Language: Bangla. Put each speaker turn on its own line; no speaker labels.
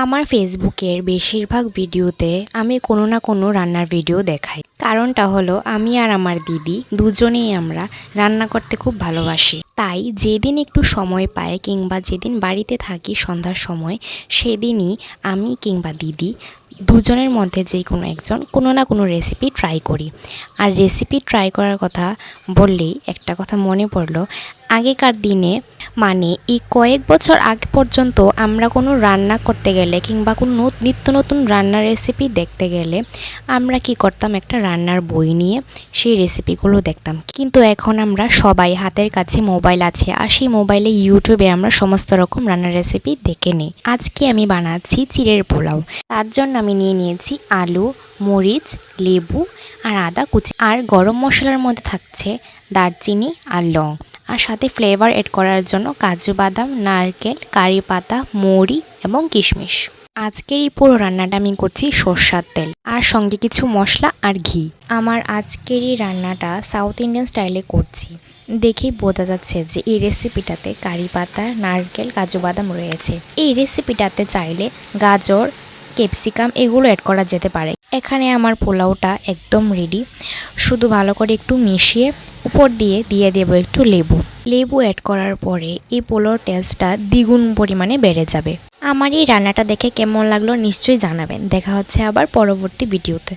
আমার ফেসবুকের বেশিরভাগ ভিডিওতে আমি কোনো না কোনো রান্নার ভিডিও দেখাই। কারণটা হলো আমি আর আমার দিদি দুজনেই আমরা রান্না করতে খুব ভালোবাসি। তাই যেদিন একটু সময় পাই কিংবা যেদিন বাড়িতে থাকি সন্ধ্যার সময়, সেদিনই আমি কিংবা দিদি দুজনের মধ্যে যে কোনো একজন কোনো না কোনো রেসিপি ট্রাই করি। আর রেসিপি ট্রাই করার কথা বললেই একটা কথা মনে পড়লো, আগেকার দিনে মানে এই কয়েক বছর আগে পর্যন্ত আমরা কোনো রান্না করতে গেলে কিংবা কোনো নিত্য নতুন রান্নার রেসিপি দেখতে গেলে আমরা কি করতাম, একটা রান্নার বই নিয়ে সেই রেসিপিগুলো দেখতাম। কিন্তু এখন আমরা সবাই হাতের কাছে মোবাইল আছে, আর সেই মোবাইলে ইউটিউবে আমরা সমস্ত রকম রান্নার রেসিপি দেখে নিই। আজকে আমি বানাচ্ছি চিড়ের পোলাও। তার জন্য আমি নিয়ে নিয়েছি আলু, মরিচ, লেবু আর আদা কুচি। আর গরম মশলার মধ্যে থাকছে দারচিনি আর লং। আর সাথে ফ্লেভার এড করার জন্য কাজু বাদাম, নারকেল, কারি পাতা, মৌরি এবং কিশমিশ। আজকের এই পুরো রান্নাটা আমি করছি সরষের তেল আর সঙ্গে কিছু মশলা আর ঘি। আমার আজকের এই রান্নাটা সাউথ ইন্ডিয়ান স্টাইলে করছি। দেখেই বোঝা যাচ্ছে যে এই রেসিপিটাতে কারি পাতা, নারকেল, কাজু বাদাম রয়েছে। এই রেসিপিটাতে চাইলে গাজর, ক্যাপসিকাম এগুলো অ্যাড করা যেতে পারে। এখানে আমার পোলাওটা একদম রেডি। শুধু ভালো করে একটু মিশিয়ে উপর দিয়ে দেবো একটু লেবু অ্যাড করার পরে এই পোলাওর টেস্টটা দ্বিগুণ পরিমাণে বেড়ে যাবে। আমার এই রান্নাটা দেখে কেমন লাগলো নিশ্চয়ই জানাবেন। দেখা হচ্ছে আবার পরবর্তী ভিডিওতে।